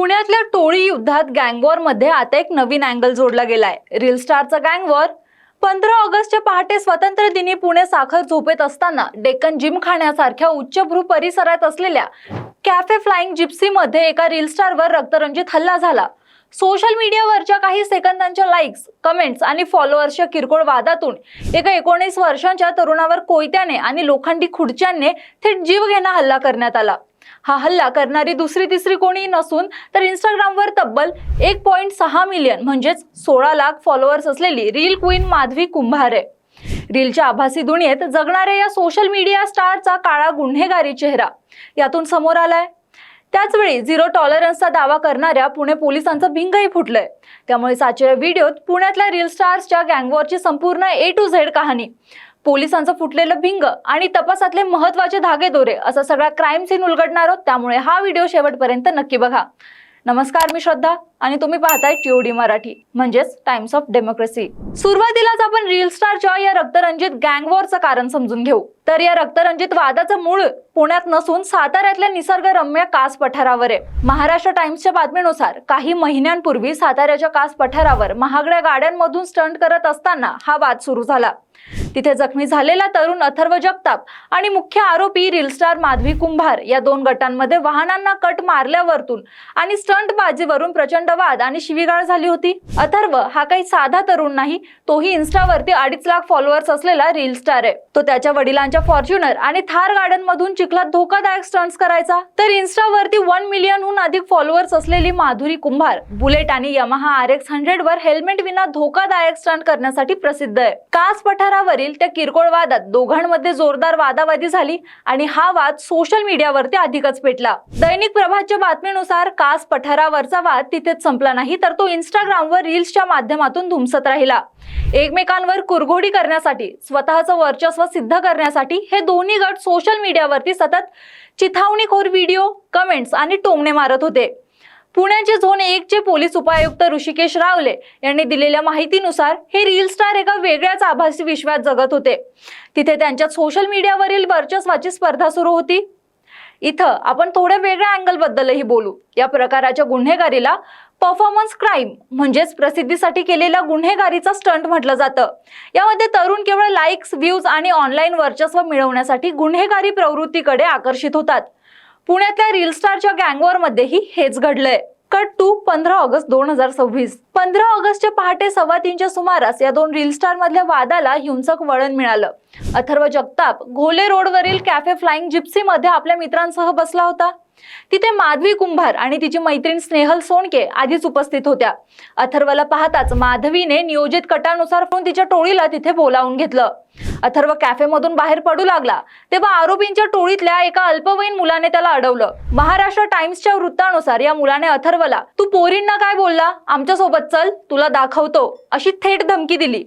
पुण्यातल्या टोळी युद्धात गँगवॉरमध्ये आता एक नवीन अँगल जोडला गेलाय। रील स्टारचा गँगवॉर 15 ऑगस्टच्या पहाटे स्वातंत्र्य दिनी पुणे साखर झोपेत असताना डेक्कन जिमखान्यासारख्या उच्चभ्रू परिसरात असलेल्या कॅफे फ्लाइंग जिप्सीमध्ये एका रील स्टारवर रक्तरंजित हल्ला झाला। सोशल मीडियावरच्या काही सेकंदांच्या लाईक्स, कमेंट्स आणि फॉलोअर्सच्या किरकोळ वादातून एका 19 वर्षांच्या तरुणावर कोयत्याने आणि लोखंडी खुर्च्यांनी थेट जीवघेणा हल्ला करण्यात आला। हा हल्ला करणारी दुसरी तिसरी कोणी नसून तर इंस्टाग्रामवर तब्बल 1.6 मिलियन म्हणजेच 16 लाख फॉलोअर्स असलेली रील क्वीन माधवी कुंभार आहे। रीलच्या आभासी दुनियेत जगणाऱ्या या सोशल मीडिया स्टारचा काळा गुन्हेगारी चेहरा यातून समोर आलाय। त्याचवेळी झिरो टॉलरन्सचा दावा करणाऱ्या पुणे पोलिसांचं भिंगही फुटलंय। त्यामुळे आजच्या व्हिडिओत पुण्यातल्या रील स्टार्सच्या गँगवॉरची संपूर्ण A to Z कहाणी, पोलिसांचं फुटलेलं भिंग आणि तपासातले महत्त्वाचे धागेदोरे असा सगळा क्राईम सीन उलगडणार आहोत। त्यामुळे हा व्हिडिओ शेवटपर्यंत नक्की बघा। नमस्कार, मी श्रद्धा आणि तुम्ही पाहताय TOD मराठी म्हणजेच टाइम्स ऑफ डेमोक्रेसी। सुरुवातीलाच आपण रील स्टारच्या या रक्तरंजित गँगवॉरचं कारण समजून घेऊ। तर या रक्तरंजित वादाचं मूळ पुण्यात नसून साताऱ्यातल्या निसर्गरम्य कास पठारावर आहे। महाराष्ट्र टाइम्सच्या बातमीनुसार काही महिन्यांपूर्वी साताऱ्याच्या कास पठारावर महागड्या गाड्यांमधून स्टंट करत असताना हा वाद सुरू झाला। तिथे जखमी झालेला तरुण अथर्व जगताप आणि मुख्य आरोपी रील स्टार माधवी कुंभार या दोन गटांमध्ये वाहनांना कट मारल्यावरतून आणि स्टंट बाजीवरून प्रचंड वाद आणि शिवीगाळ झाली होती। अथर्व हा काही साधा तरुण नाही, तोही इन्स्टावरती 2.5 लाख फॉलोअर्स असलेला रील स्टार आहे। तो त्याच्या वडिलांच्या फॉर्च्युनर आणि थार गाड्यांमधून चिखलात धोकादायक स्टंट्स करायचा। तर इन्स्टावरती 1 मिलियनहून अधिक फॉलोअर्स असलेली माधुरी कुंभार बुलेट आणि यमाहा RX 100 वर हेल्मेट विना धोकादायक स्टंट करण्यासाठी प्रसिद्ध आहे। कास पठारावरील त्या किरकोळ वादात दोघांमध्ये जोरदार वादावादी झाली आणि हा वाद सोशल मीडियावरती अधिकच पेटला। दैनिक प्रभातच्या बातमीनुसार कास पठारावरचा वाद तिथेच संपला नाही, तर तो इंस्टाग्रामवर रील्सच्या माध्यमातून धुमसत राहिला। एकमेकांवर कुरघोडी करण्यासाठी, स्वतःचं वर्चस्व सिद्ध करण्यासाठी हे दोन्ही गट सोशल मीडियावरती सतत चिथावणीखोर व्हिडिओ, कमेंट्स आणि टोमणे मारत होते। पुण्याचे झोन 1 चे पोलीस उपायुक्त ऋषिकेश रावले यांनी दिलेल्या माहितीनुसार हे रील स्टार एका वेगळ्याच आभासी विश्वात जगत होते। तिथे त्यांच्या सोशल मीडियावरील वर्चस्वाची स्पर्धा सुरू होती। इथं आपण थोड्या वेगळ्या अँगल बद्दलही बोलू। या प्रकाराच्या गुन्हेगारीला परफॉर्मन्स क्राईम म्हणजेच प्रसिद्धीसाठी केलेला गुन्हेगारीचा स्टंट म्हटलं जातं। यामध्ये तरुण केवळ लाईक्स, व्ह्यूज आणि ऑनलाईन वर्चस्व मिळवण्यासाठी गुन्हेगारी प्रवृत्तीकडे आकर्षित होतात। पुण्यातल्या रील स्टारच्या गँगवॉरमध्येही हेच घडलंय। Cut to 15 August 2026। 15 ऑगस्टच्या पहाटे 2:15च्या सुमारास या दोन रील स्टार मधल्या वादाला हिंसक वळण मिळालं। अथर्व जगताप घोले रोडवरील कॅफे फ्लाइंग जिप्सी मध्ये आपल्या मित्रांसह बसला होता। तिथे माधवी कुंभार आणि तिची मैत्रीण स्नेहल सोनके आधीच उपस्थित होत्या। अथर्वला पाहताच माधवीने नियोजित कटानुसार तिच्या टोळीला तिथे बोलावून घेतलं। अथर्व कॅफेमधून बाहेर पडू लागला तेव्हा आरोपींच्या टोळीतल्या एका अल्पवयीन मुलाने त्याला अडवलं। महाराष्ट्र टाइम्सच्या वृत्तानुसार या मुलाने अथर्वला "तू पोरींना काय बोलला, आमच्या सोबत चल, तुला दाखवतो" अशी थेट धमकी दिली।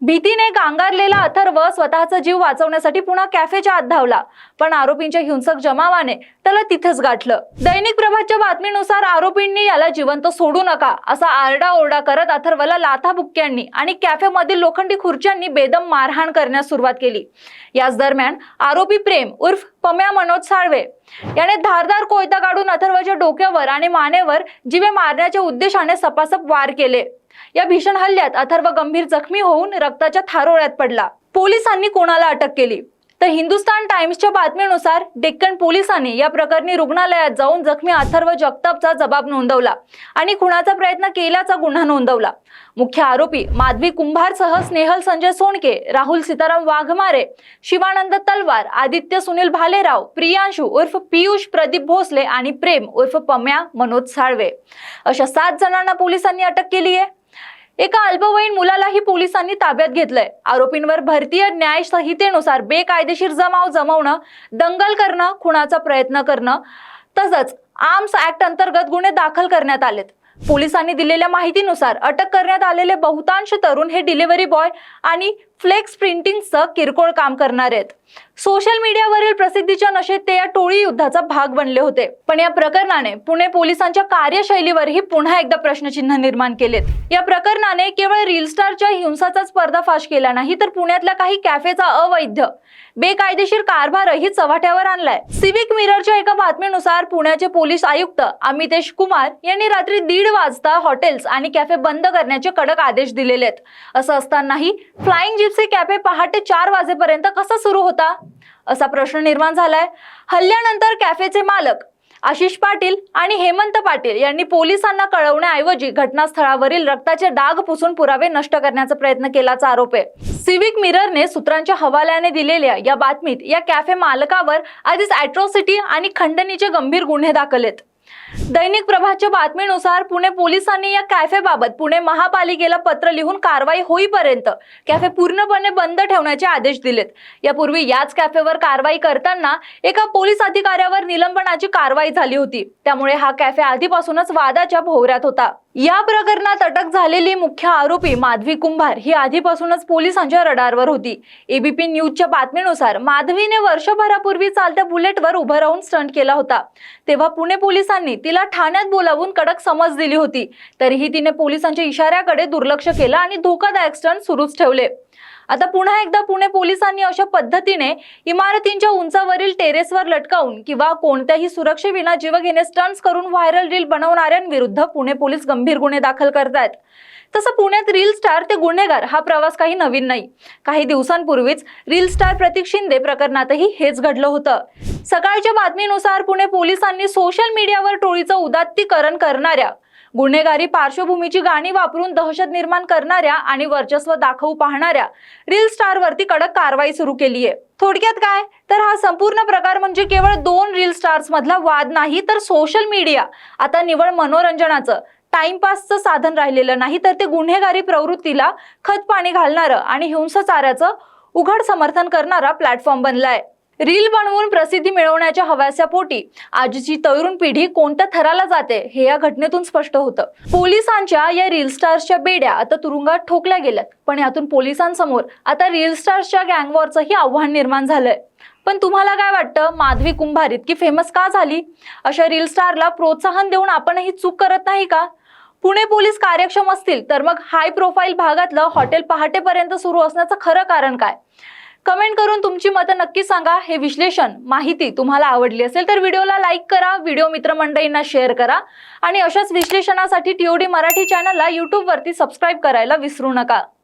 भीतीने गांगारलेला अथर्व स्वतःचा जीव वाचवण्यासाठी पुन्हा कॅफेच्या आत धावला, पण आरोपींच्या हिंसक जमावाने त्याला तिथेच गाठलं। दैनिक प्रभातच्या बातमीनुसार आरोपींनी याला जिवंत सोडू नका असा आरडाओरडा करत अथर्वला लाथाबुक्क्यांनी आणि कॅफेमधील लोखंडी खुर्च्यांनी बेदम मारहाण करण्यास सुरुवात केली। याच दरम्यान आरोपी प्रेम उर्फ पम्या मनोज साळवे याने धारदार कोयता काढून अथर्वच्या डोक्यावर आणि मानेवर जीवे मारण्याच्या उद्देशाने सपासप वार केले। या भीषण हल्ल्यात अथर्व गंभीर जखमी होऊन रक्ताच्या थारोळ्यात पडला। पोलिसांनी कोणाला अटक केली तर हिंदुस्तान टाइम्सच्या बातमीनुसार डेक्कन पोलिसांनी या प्रकरणी रुग्णालयात जाऊन जखमी अथर्व जगतापचा जबाब नोंदवला आणि खुनाचा प्रयत्न केल्याचा गुन्हा नोंदवला। मुख्य आरोपी माधवी कुंभारसह स्नेहल संजय सोनके, राहुल सीताराम वाघमारे, शिवानंद तलवार, आदित्य सुनील भालेराव, प्रियांशु उर्फ पियुष प्रदीप भोसले आणि प्रेम उर्फ पम्या मनोज साळवे अशा 7 जणांना पोलिसांनी अटक केली आहे। एका अल्पवयीन मुलालाही पोलिसांनी ताब्यात घेतलंय। आरोपींवर भारतीय न्याय संहितेनुसार बेकायदेशीर जमाव जमवणं, दंगल करणं, खुनाचा प्रयत्न करणं तसंच आर्म्स ऍक्ट अंतर्गत गुन्हे दाखल करण्यात आलेत। पोलिसांनी दिलेल्या माहितीनुसार अटक करण्यात आलेले बहुतांश तरुण हे डिलिव्हरी बॉय आणि फ्लेक्स प्रिंटिंगचं किरकोळ काम करणारे आहेत. सोशल मीडियावरील प्रसिद्धीच्या नशेत ते या टोळी युद्धाचा भाग बनले होते. पण या प्रकरणाने पुणे पोलिसांच्या कार्यशैलीवरही पुन्हा एकदा प्रश्नचिन्ह निर्माण केलेत. या प्रकरणाने केवळ रील स्टारच्या हिंसाचाच पर्दाफाश केला नाही, तर पुण्यातल्या काही कॅफेचा अवैध बेकायदेशीर कारभारही चव्हाट्यावर आणलाय. सिविक मिररच्या एका बातमीनुसार पुण्याचे पोलीस आयुक्त अमितेश कुमार यांनी रात्री 1:30 वाजता हॉटेल्स आणि कॅफे बंद करण्याचे कडक आदेश दिलेले आहेत. असं असतानाही फ्लाइंग जिप्सी कॅफे पहाटे 4 वाजेपर्यंत कसा सुरू होता असा प्रश्न निर्माण झालाय. हल्ल्यानंतर कॅफेचे मालक आशिष पाटील आणि हेमंत पाटील यांनी पोलिसांना कळवण्याऐवजी घटनास्थळावरील रक्ताचे डाग पुसून पुरावे नष्ट करण्याचा प्रयत्न केल्याचा आरोप आहे. सिविक मिररने सूत्रांच्या हवाल्याने दिलेल्या या बातमीत या कॅफे मालकावर आधीच अॅट्रॉसिटी आणि खंडणीचे गंभीर गुन्हे दाखल आहेत. दैनिक प्रभातच्या बातमीनुसार पुणे पोलिसांनी या कॅफेबाबत पुणे महापालिकेला पत्र लिहून कारवाई होईपर्यंत कॅफे पूर्णपणे बंद ठेवण्याचे आदेश दिलेत. यापूर्वी याच कॅफेवर कारवाई करताना एका पोलीस अधिकाऱ्यावर निलंबनाची कारवाई झाली होती. त्यामुळे हा कॅफे आधीपासूनच वादाच्या भोवऱ्यात होता. या प्रकरणात अटक झालेली मुख्य आरोपी माधवी कुंभार ही आधीपासूनच पोलिसांच्या रडारवर होती. एबीपी न्यूजच्या बातमीनुसार माधवीने वर्षभरापूर्वी चालत्या बुलेटवर उभं राहून स्टंट केला होता. तेव्हा पुणे पोलिसांनी तिला ठाण्यात बोलावून कडक समज दिली होती. तरीही तिने पोलिसांच्या इशाऱ्याकडे दुर्लक्ष केलं आणि धोकादायक स्टंट सुरूच ठेवले. आता पुन्हा एकदा पुणे पोलिसांनी अशा पद्धतीने इमारतींच्या उंचावरील टेरेसवर लटकावून किंवा कोणत्याही सुरक्षेविना जीवघेणे स्टंट्स करून व्हायरल रील बनवणाऱ्यांविरुद्ध पुणे पोलीस गंभीर गुन्हे दाखल करतायत. तसं पुण्यात रील स्टार ते गुन्हेगार हा प्रवास काही नवीन नाही. काही दिवसांपूर्वीच रील स्टार प्रतीक शिंदे प्रकरणातही हेच घडलं होतं. सकाळच्या बातमीनुसार पुणे पोलिसांनी सोशल मीडियावर टोळीचं उदात्तीकरण करणाऱ्या, गुन्हेगारी पार्श्वभूमीची गाणी वापरून दहशत निर्माण करणाऱ्या आणि वर्चस्व दाखवू पाहणाऱ्या रील स्टारवरती कडक कारवाई सुरू केली आहे. थोडक्यात काय तर हा संपूर्ण प्रकार म्हणजे केवळ 2 रील स्टार्स मधला वाद नाही, तर सोशल मीडिया आता निवळ मनोरंजनाचं, टाइमपासचं साधन राहिलेलं नाही, तर ते गुन्हेगारी प्रवृत्तीला खतपाणी घालणारं आणि हिंसाचाराचं उघड समर्थन करणारा प्लॅटफॉर्म बनलाय. रील बनवून प्रसिद्धी मिळवण्याच्या हव्यासापोटी आजची तरुण पिढी कोणत्या थराला जाते हे या घटनेतून स्पष्ट होतं. पोलिसांच्या या रील स्टार्सच्या बेड्या आता तुरुंगात ठोकल्या गेल्यात. पण यातून पोलिसांसमोर आता रील स्टार्सच्या गँगवॉरचंही आव्हान निर्माण झालंय. पण तुम्हाला काय वाटतं, माधवी कुंभार इतकी फेमस का झाली? अशा रील स्टारला प्रोत्साहन देऊन आपणही चूक करत नाही का? पुणे पोलीस कार्यक्षम असतील तर मग हाय प्रोफाईल भागातलं हॉटेल पहाटेपर्यंत सुरू असण्याचं खरं कारण काय? कमेंट करून तुमची मतं नक्की सांगा. हे विश्लेषण, माहिती तुम्हाला आवडली असेल तर व्हिडिओला लाईक करा, व्हिडिओ मित्रमंडळींना शेअर करा आणि अशाच विश्लेषणासाठी TOD मराठी चॅनलला YouTube वरती सबस्क्राईब करायला विसरू नका.